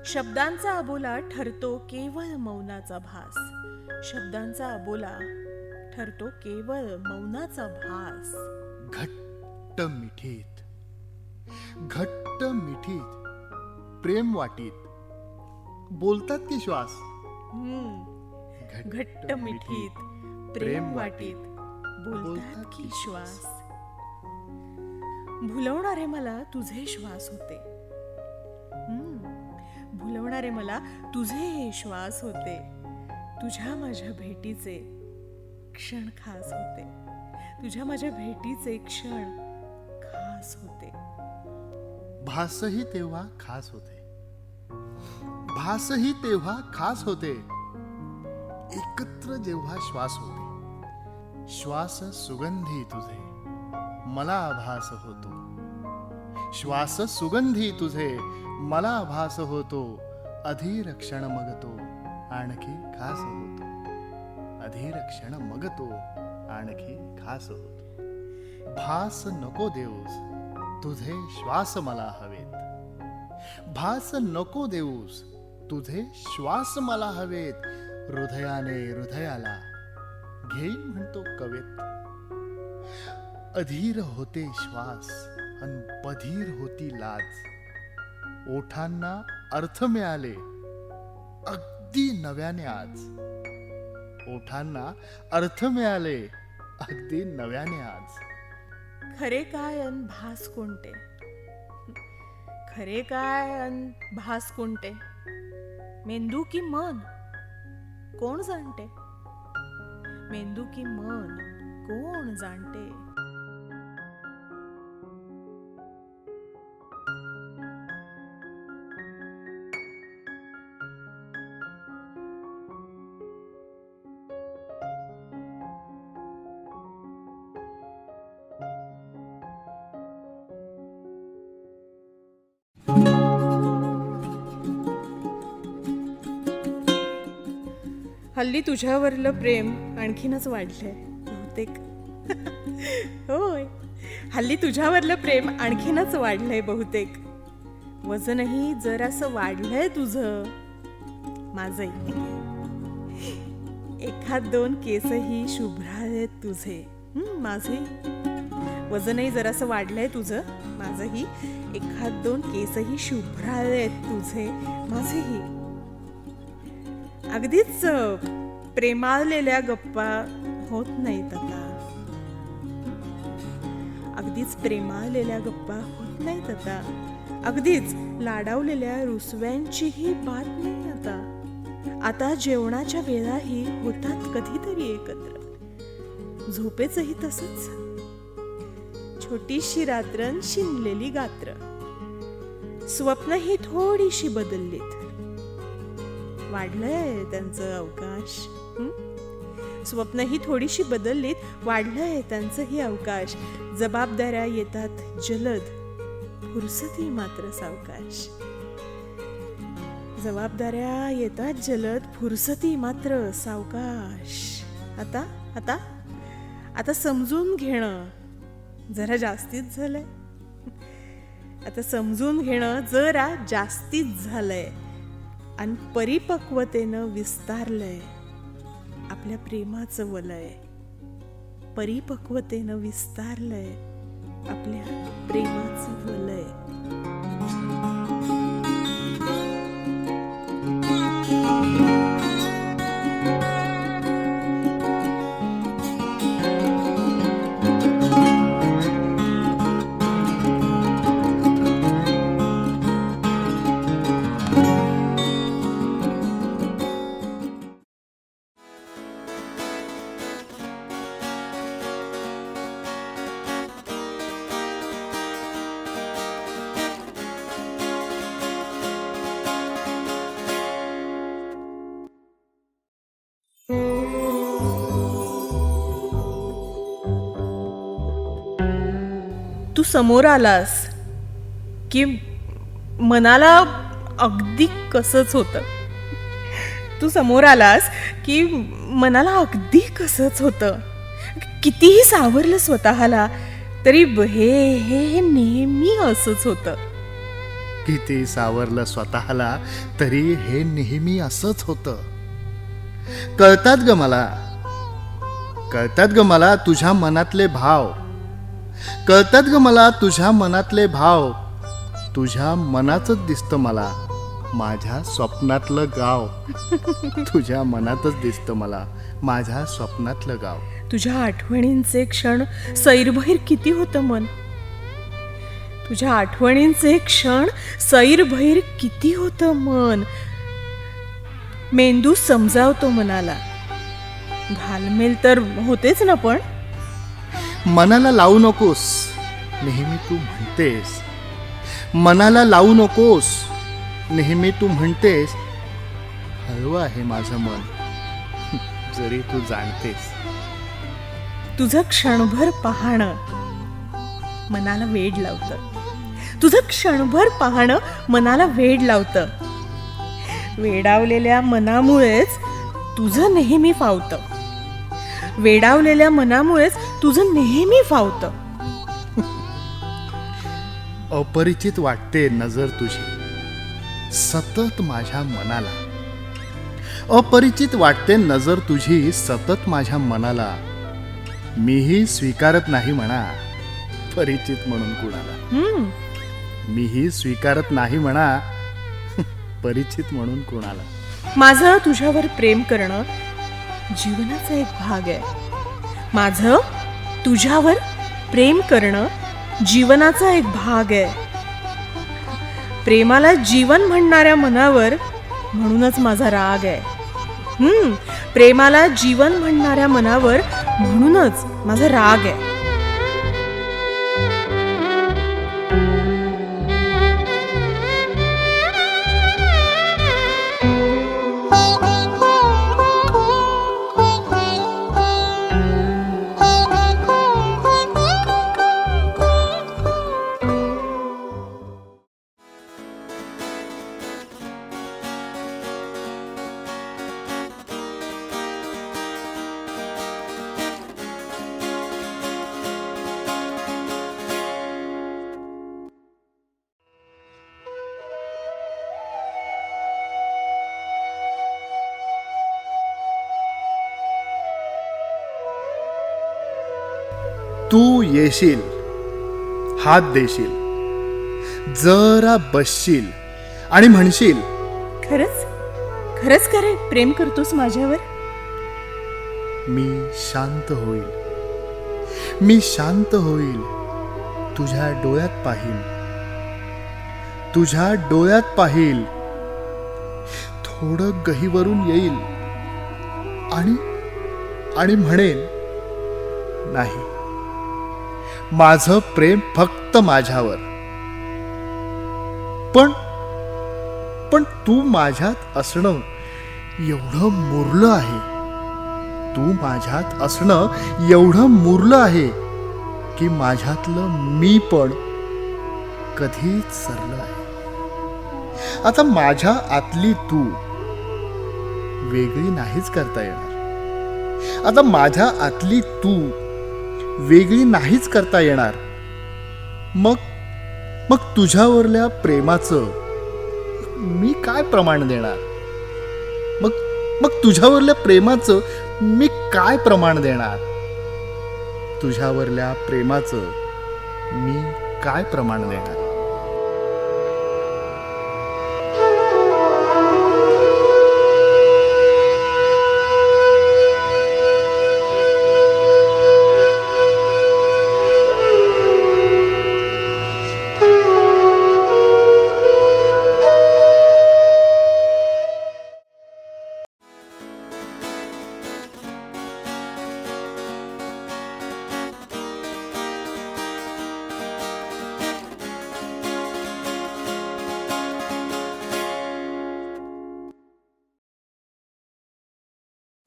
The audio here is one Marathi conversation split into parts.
शब्दांचा अबोला ठरतो केवळ मौनाचा भास. शब्दांचा अबोला ठरतो केवळ मौनाचा भास. घट्ट मिठीत, घट्ट मिठीत, प्रेम वाटीत बोलतात की श्वास. घट्ट मिठीत प्रेम वाटीत बोलतात की श्वास. भुलवणारे मला तुझे श्वास होते. भुलवणारे मला तुझे श्वास होते. तुझ्या माझ्या भेटीचे क्षण खास होते. तुझ्या माझ्या भेटीचे क्षण खास होते. भासही तेव्हा खास होते, भासही तेव्हा खास होते. एकत्र जेव्हा श्वास होते, श्वास सुगंधी तुझे मला आभास होतो. श्वास सुगंधी तुझे मला आभास होतो. अधीर क्षण मग तो आणखी खास होतो. अधीर क्षण मग तो आणखी खास होतो. भास नको देऊस तुझे श्वास मला हवेत. भास नको देऊस तुझे श्वास मला हवेत. हृदयाने हृदयाला घेईन म्हणतो कवेत. अधीर होते श्वास अन बधीर होती लाज. ओठांना अर्थ मिळाले अगदी नव्याने आज. ओठांना अर्थ मिळाले अगदी नव्याने आज. खरे काय अन भास कोणते. खरे काय अन भास कोणते. मेंदू की मन कोण जाणते. मेंदू की मन कोण जाणते. हल्ली तुझ्यावरलं प्रेम आणखीनच वाढलंय बहुतेक. होय, हल्ली तुझ्यावरलं प्रेम आणखीनच वाढलंय बहुतेक. वजनही जरासं वाढलंय तुझं माझंही. एखाद दोन केसही शुभ्राळेत तुझे माझे. वजनही जरासं वाढलंय तुझं माझंही. एखाद दोन केसही शुभ्राळेत तुझे माझेही. अगदीच प्रेमाळलेल्या गप्पा होत नाहीत आता. अगदीच प्रेमाळलेल्या गप्पा होत नाहीत आता. अगदीच लाडावलेल्या रुसव्यांचीही बात नाही आता. आता जेवणाच्या वेळाही होतात कधीतरी एकत्र. झोपेचंही तसंच. छोटीशी रात्रन शिनलेली गात्र. स्वप्नही थोडीशी बदललीत. वाढलंय त्यांचं अवकाश. स्वप्नही थोडीशी बदललीत. वाढलंय त्यांचंही अवकाश. जबाबदाऱ्या येतात जलद, फुरसती मात्र सावकाश. जबाबदाऱ्या येतात जलद, फुरसती मात्र सावकाश. आता आता आता समजून घेणं जरा जास्तीच झालंय. आता समजून घेणं जरा जास्तीच झालंय. आणि परिपक्वतेनं विस्तारलंय आपल्या प्रेमाचं वलय. परिपक्वतेनं विस्तारलंय आपल्या प्रेमाचं वलय. तू समोर आलास की मनाला अगदी कसंच होतं. तू समोर आलास की मनाला अगदी कसंच होतं. कितीही सावरलं स्वतःला तरी हे नेहमी असंच होतं. किती सावरलं स्वतःला तरी हे नेहमी असंच होतं. कळतात ग मला तुझ्या मनातले भाव. कळतात ग मला तुझ्या मनातले भाव. तुझ्या मनातच दिसतं मला माझ्या स्वप्नातलं गाव. तुझ्या मनातच दिसतं मला माझ्या स्वप्नातलं गाव. तुझ्या आठवणींचे क्षण सैरभैर किती होतं मन. तुझ्या आठवणींचे क्षण सैरभैर किती होतं मन. मेंदू समजावतो मनाला. घालमेल तर होतेच ना, पण मनाला लावू नकोस नेहमी तू म्हणतेस. मनाला लावू नकोस नेहमी तू म्हणतेस. हळवं आहे माझं मन जरी तू जाणतेस. तुझं क्षणभर पाहणं मनाला वेड लावतं. तुझं क्षणभर पाहणं मनाला वेड लावतं. वेडावलेल्या मनामुळेच तुझं नेहमी फावतं. वेडावलेल्या मनामुळेच तुझं नेहमी फावतं. अपरिचित वाटते नजर तुझी सतत माझ्या मनाला. अपरिचित वाटते नजर तुझी सतत माझ्या मनाला. मीही स्वीकारत नाही म्हणा परिचित म्हणून कुणाला. मीही स्वीकारत नाही म्हणा परिचित म्हणून कुणाला. माझं तुझ्यावर प्रेम करणं जीवनाचा एक भाग आहे. माझं तुझ्यावर प्रेम करणं जीवनाचा एक भाग आहे. प्रेमाला जीवन म्हणणाऱ्या मनावर म्हणूनच माझा राग आहे. प्रेमाला जीवन म्हणणाऱ्या मनावर म्हणूनच माझा राग आहे. तू येशील हात देशील जरा बसशील आणि म्हणशील खरंच खरंच करे प्रेम करतोस माझ्यावर. मी शांत होईल. मी शांत होईल तुझ्या डोळ्यात पाहील. तुझ्या डोळ्यात पाहील. थोडं गहिवरून येईल आणि आणि म्हणेन नाही माझं प्रेम फक्त माझ्यावर. पण तू माझ्यात असणं एवढं मुरलं आहे. तू माझ्यात असणं एवढं मुरलं आहे की माझ्यातलं मी पण कधीच सरलं आहे. आता माझ्या आतली तू वेगळी नाहीच करता येणार. आता माझ्या आतली तू वेगळी नाहीच करता येणार. मग तुझ्यावरल्या प्रेमाचं मी काय प्रमाण देणार. मग तुझ्यावरल्या प्रेमाचं मी काय प्रमाण देणार. तुझ्यावरल्या प्रेमाचं मी काय प्रमाण देणार.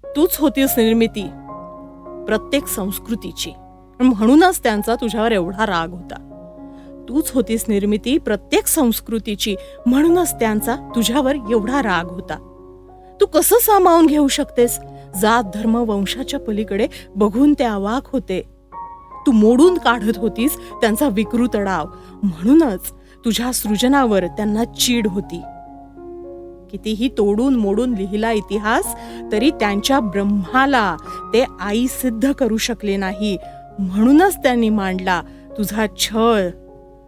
तूच होतीस निर्मिती प्रत्येक संस्कृतीची. म्हणूनच त्यांचा तुझ्यावर एवढा राग होता. तूच होतीस निर्मिती प्रत्येक संस्कृतीची. म्हणूनच त्यांचा तुझ्यावर एवढा राग होता. तू कसं सामावून घेऊ शकतेस. जात धर्म वंशाच्या पलीकडे बघून ते अवाक होते. तू मोडून काढत होतीस त्यांचा विकृत डाव. म्हणूनच तुझ्या सृजनावर त्यांना चीड होती. कितीही तोडून मोडून लिहिला इतिहास तरी त्यांच्या ब्रह्माला ते आई सिद्ध करू शकले नाही. म्हणूनच त्यांनी मांडला तुझा छळ,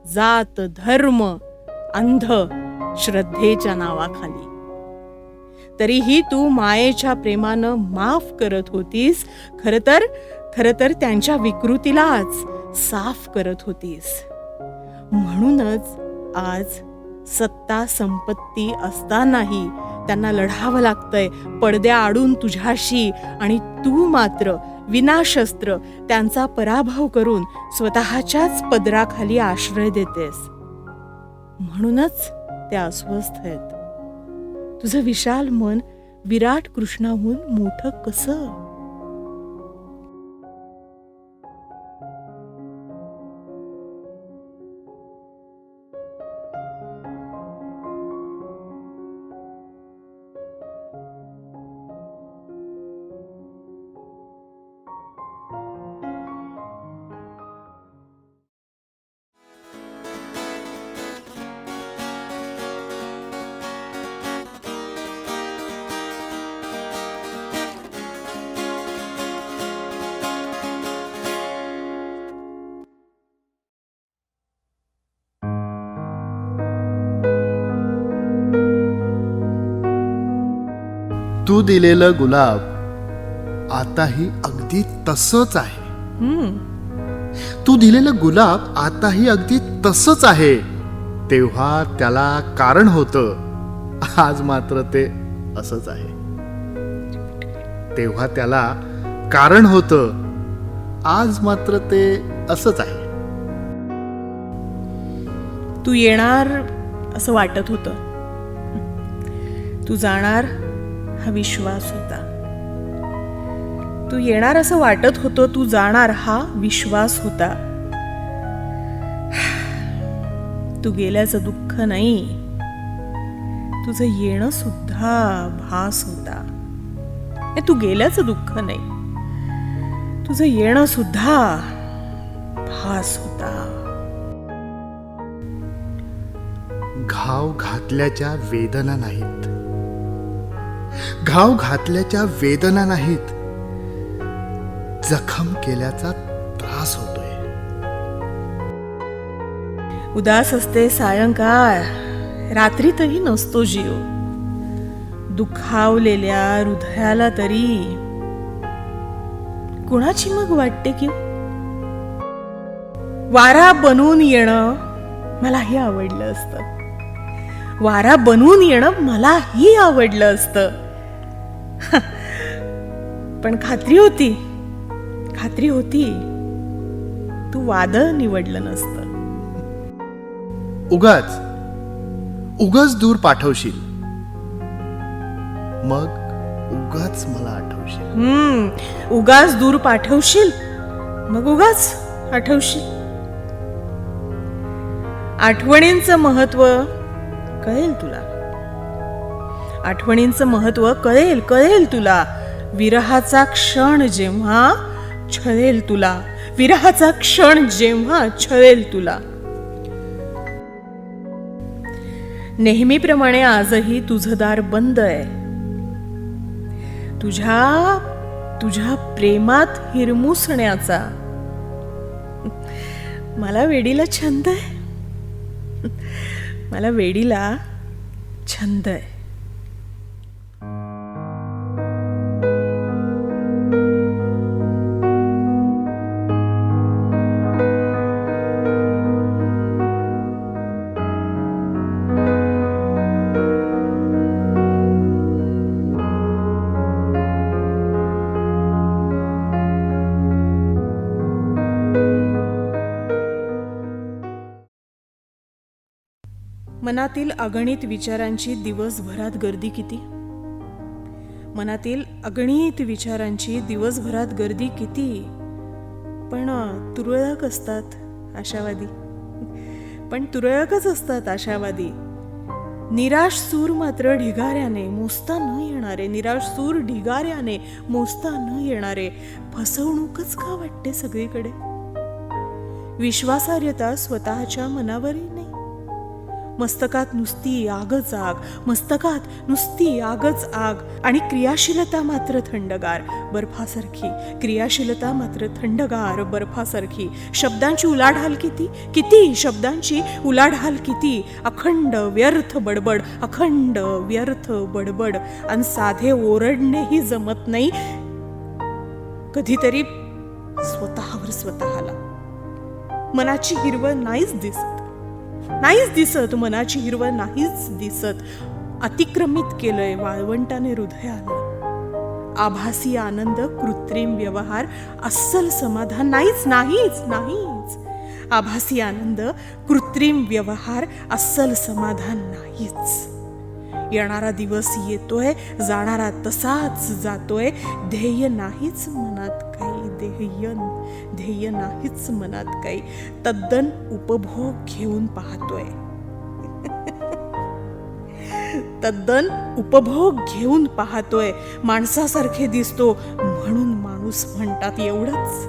जात, धर्म, अंध श्रद्धेच्या नावाखाली. तरीही तू मायेच्या प्रेमानं माफ करत होतीस. खर तर त्यांच्या विकृतीलाच साफ करत होतीस. म्हणूनच आज सत्ता संपत्ती असतानाही त्यांना लढावं लागतंय पडद्याआडून तुझ्याशी, आणि तू मात्र विनाशस्त्र त्यांचा पराभव करून स्वतःच्याच पदराखाली आश्रय देतेस. म्हणूनच ते अस्वस्थ आहेत. तुझं विशाल मन विराट कृष्णाहून मोठं कसं? तू दिलेलं गुलाब आताही अगदी तसंच आहे. तू दिलेलं गुलाब आताही अगदी तसंच आहे. तेव्हा त्याला कारण होतं, आज मात्र ते असंच आहे. तेव्हा त्याला कारण होतं, आज मात्र ते असंच आहे. तू येणार असं वाटत होतं. तू जाणार हा विश्वास होता. तू येणार असं वाटत होतं. तू जाणार हा विश्वास होता. तू गेल्याचं दुःख नाही, तुझं येणं सुद्धा भास होता. तू गेल्याचं दुःख नाही, तुझं येणं सुद्धा भास होता. घाव घातल्याच्या वेदना नाहीत, घाव घातल्याच्या वेदना नाहीत, जखम केल्याचा त्रास होतोय. उदास असते सायंकाळ, रात्रीतही नसतो जीव. दुखावलेल्या हृदयाला तरी कुणाची मग वाटते की? वारा बनून येणं मलाही आवडलं असतं. वारा बनून येणं मलाही आवडलं असतं. पण खात्री होती तू वादळ निवडलं नसतं. उगाच दूर पाठवशील, मग उगाच मला आठवशील. उगाच दूर पाठवशील, मग उगाच आठवशील. आठवणींचं महत्व कळेल तुला. आठवणींचं महत्व कळेल तुला. विरहाचा क्षण जेव्हा छळेल तुला. विरहाचा क्षण जेव्हा छळेल तुला. नेहमीप्रमाणे आजही तुझं दार बंद आहे. तुझ्या प्रेमात हिरमुसण्याचा मला वेडीला छंद आहे. मला वेडीला छंद आहे. मनातील अगणित विचारांची दिवसभरात गर्दी किती. मनातील अगणित विचारांची दिवसभरात गर्दी किती. पण तुरळकच असतात आशावादी. निराश सूर मात्र ढिगाऱ्याने मोजता न येणारे. निराश सूर ढिगाऱ्याने मोजता न येणारे. फसवणूकच का वाटते सगळीकडे. विश्वासार्हता स्वतःच्या मनावरही नाही. मस्तकात नुसती आगच आग, मस्तकात नुसती आगच आग, आणि क्रियाशीलता मात्र थंडगार बर्फासारखी, क्रियाशीलता मात्र थंडगार बर्फासारखी. शब्दांची उलाढाल किती, किती शब्दांची उलाढाल किती, अखंड व्यर्थ बडबड, अखंड व्यर्थ बडबड, आणि साधे ओरडणेही जमत नाही कधीतरी स्वतःवर स्वतःला. मनाची हिरवळ नाहीच दिसत, नाहीच दिसत, मनाची हिरवळ नाहीच दिसत. अतिक्रमित केलंय वाळवंटाने हृदयाला. आभासी आनंद, कृत्रिम व्यवहार, अस्सल समाधान नाहीच, नाहीच, नाहीच. आभासी आनंद, कृत्रिम व्यवहार, अस्सल समाधान नाहीच. येणारा दिवस येतोय, जाणारा तसाच जातोय. ध्येय नाहीच मनात काही, ध्येय नाहीच मनात काही. तद्दन उपभोग घेऊन पाहतोय, तद्दन उपभोग घेऊन पाहतोय. माणसासारखे दिसतो म्हणून माणूस म्हणतात, एवढंच.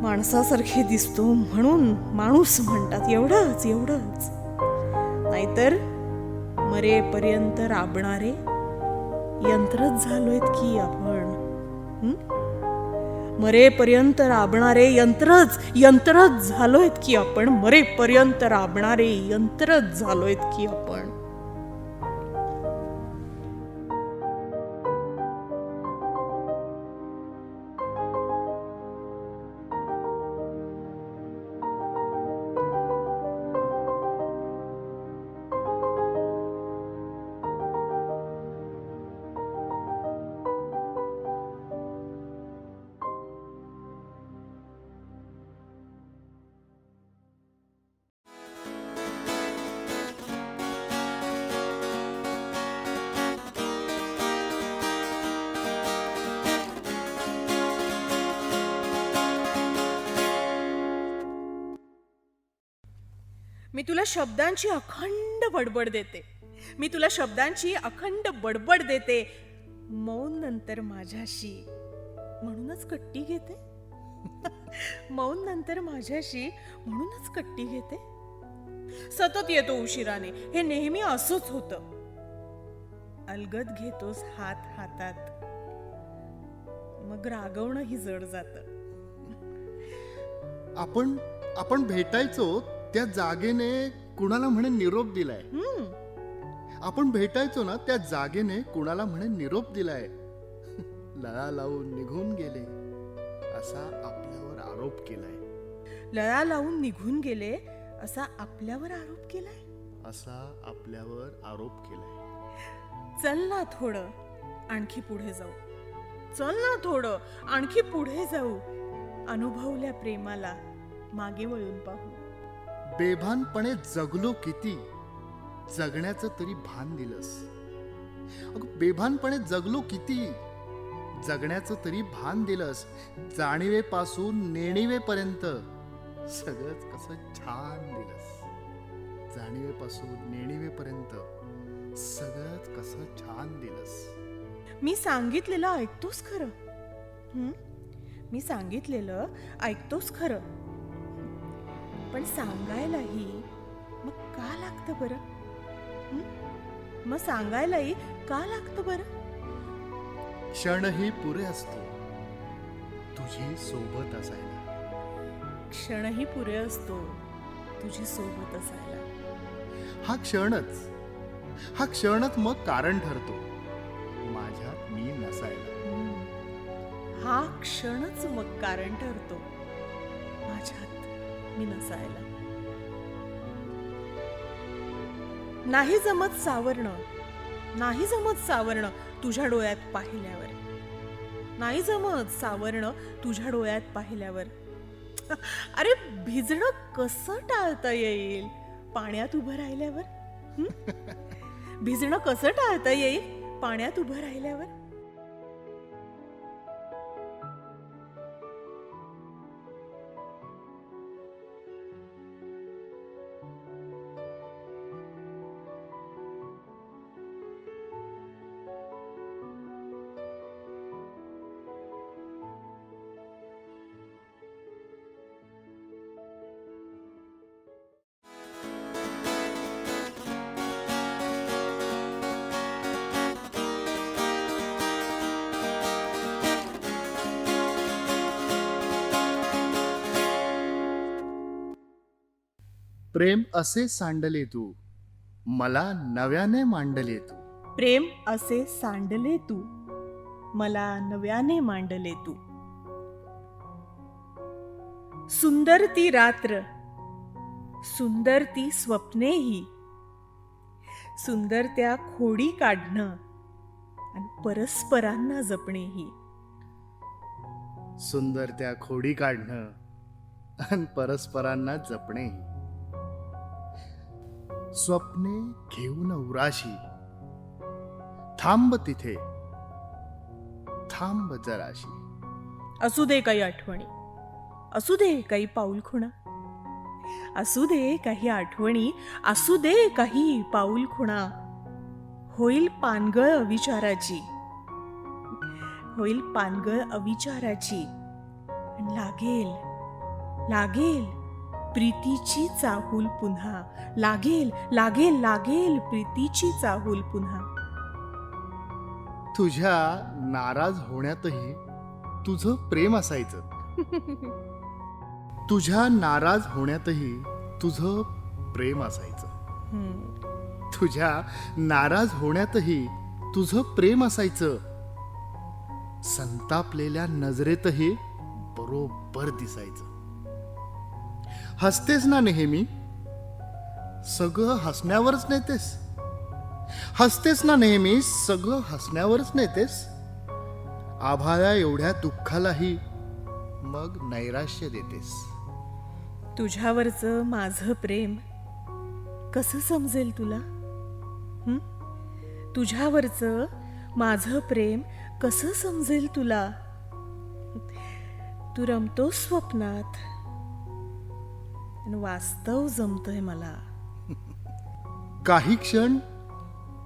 माणसासारखे दिसतो म्हणून माणूस म्हणतात, एवढंच, एवढंच. नाहीतर मरेपर्यंत राबणारे यंत्रच झालोयत की आपण. मरेपर्यंत राबणारे यंत्रच झालोयत की आपण. मरेपर्यंत राबणारे यंत्रच झालोयत की आपण. मी तुला शब्दांची अखंड बडबड देते, मी तुला शब्दांची अखंड बडबड देते. मौन नंतर माझ्याशी म्हणूनच कट्टी घेते. मौन नंतर माझ्याशी म्हणूनच कट्टी घेते. सतत येतो उशिराने, हे नेहमी असंच होतं. अलगद घेतोस हात हातात, मग रागवणंही जड जातं. आपण भेटायचो त्या जागेने कुणाला म्हणे निरोप दिलाय. आपण भेटायचो ना त्या जागेने कुणाला म्हणे निरोप दिलाय. लळा लावून निघून गेले असा आपल्यावर आरोप केलाय. लळा लावून निघून गेले असा आपल्यावर आरोप केलाय. असा आपल्यावर आरोप केलाय. चल ना थोडं आणखी पुढे जाऊ, चल ना थोडं आणखी पुढे जाऊ. अनुभवल्या प्रेमाला मागे वळून पाहू. बेभानपणे जगलो किती, जगण्याचं तरी भान दिलंस. अगं बेभानपणे जगलो किती, जगण्याचं तरी भान दिलंस. जाणीवेपासून नेणीवेपर्यंत सगळंच कसं छान दिलंस. जाणीवेपासून नेणीवेपर्यंत सगळंच कसं छान दिलंस. मी सांगितलेलं ऐकतोस खरं, मी सांगितलेलं ऐकतोस खरं, पण सांगायलाही मग का लागतं बरं? मग सांगायलाही का लागतं बरं? क्षणही पुरे असतो तुझी सोबत असायला. क्षणही पुरे असतो तुझी सोबत असायला. हा क्षणच मग कारण ठरतो माझ्यात मी नसायला. हा क्षणच मग कारण ठरतो माझ्यात मी नसायला. नाही जमत सावरणं, नाही जमत सावरणं तुझ्या डोळ्यात पाहिल्यावर. नाही जमत सावरणं तुझ्या डोळ्यात पाहिल्यावर. अरे भिजणं कसं टाळता येईल पाण्यात उभं राहिल्यावर? भिजणं कसं टाळता येईल पाण्यात उभं राहिल्यावर? प्रेम असे सांडले तू, मला नव्याने मांडले तू. प्रेम असे सांडले तू, मला नव्याने मांडले तू. सुंदर ती रात्र, सुंदर ती स्वप्नेही, सुंदर त्या खोडी काढणं आणि परस्परांना जपणेही. सुंदर त्या खोडी काढणं आणि परस्परांना जपणे. स्वप्ने घेऊन उराशी, थांब तिथे, थांब जराशी. असू दे काही आठवणी, असू दे काही पाऊलखुणा, असू दे काही आठवणी, असू दे काही पाऊलखुणा. होईल पानगळ अविचाराची, होईल पानगळ अविचाराची. आणि लागेल, लागेल प्रीतीची चाहूल पुन्हा. लागेल, लागेल, लागेल प्रीतीची चाहूल पुन्हा. तुझ्या नाराज होण्यातही तुझं प्रेम असायचं. तुझ्या नाराज होण्यातही तुझं प्रेम असायचं. तुझ्या नाराज होण्यातही तुझं प्रेम असायचं. संतापलेल्या नजरेतही बरोबर दिसायचं. हसतेस ना नेहमी, सगळं हसण्यावरच नेतेस. हसतेस ना नेहमी, सगळं हसण्यावरच नेतेस. आभाळा एवढ्या दुःखालाही मग नैराश्य देतेस. तुझ्यावरचं माझं प्रेम कसं समजेल तुला? तुझ्यावरचं माझं प्रेम कसं समजेल तुला? तू रमतो स्वप्नात आणि वास्तव जमतंय मला. काही क्षण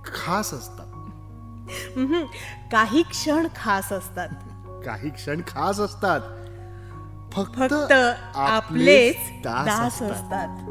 खास असतात. काही क्षण खास असतात. काही क्षण खास असतात. फक्त आपलेच दास असतात.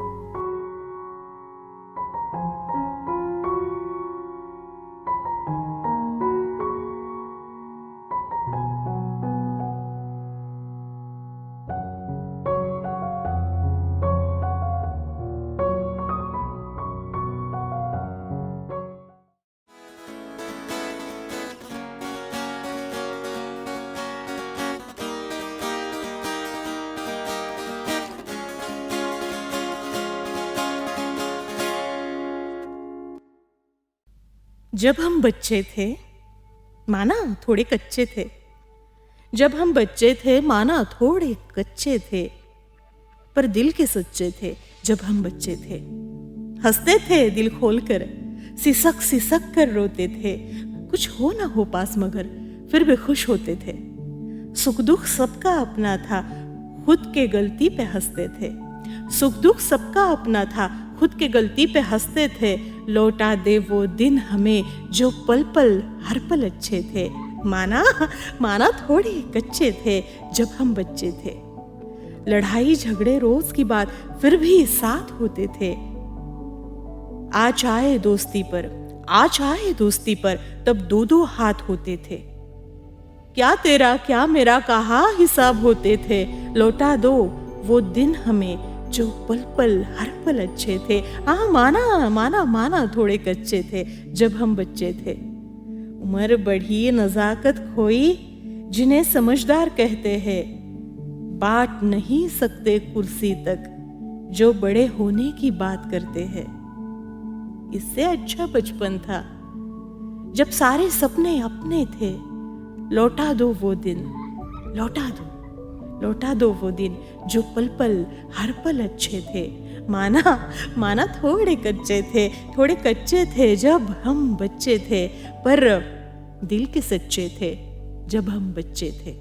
जब हम बच्चे थे माना थोड़े कच्चे थे. जब हम बच्चे थे माना थोड़े कच्चे थे, पर दिल के सच्चे थे. जब हम बच्चे थे हंसते थे दिल खोलकर, सिसक सिसक कर रोते थे. कुछ हो ना हो पास मगर फिर भी खुश होते थे. सुख दुख सबका अपना था, खुद के गलती पे हंसते थे. सुख दुख सबका अपना था, खुद के गलती पे हंसते थे. लौटा दे वो दिन हमें जो पल पल हर पल अच्छे थे. माना माना थोड़े कच्चे थे जब हम बच्चे थे. लड़ाई झगड़े रोज की बात फिर भी साथ होते थे. आज आए दोस्ती पर, आज आए दोस्ती पर, तब दो दो हाथ होते थे. क्या तेरा क्या मेरा कहा हिसाब होते थे. लौटा दो वो दिन हमें जो पल पल हर पल अच्छे थे. हाँ माना माना माना थोड़े कच्चे थे जब हम बच्चे थे. उम्र बढ़ी नजाकत खोई, जिन्हें समझदार कहते हैं. बांट नहीं सकते कुर्सी तक जो बड़े होने की बात करते हैं. इससे अच्छा बचपन था जब सारे सपने अपने थे. लौटा दो वो दिन, लौटा दो, लौटा दो वो दिन जो पल पल हर पल अच्छे थे. माना माना थोड़े कच्चे थे, थोड़े कच्चे थे जब हम बच्चे थे, पर दिल के सच्चे थे जब हम बच्चे थे.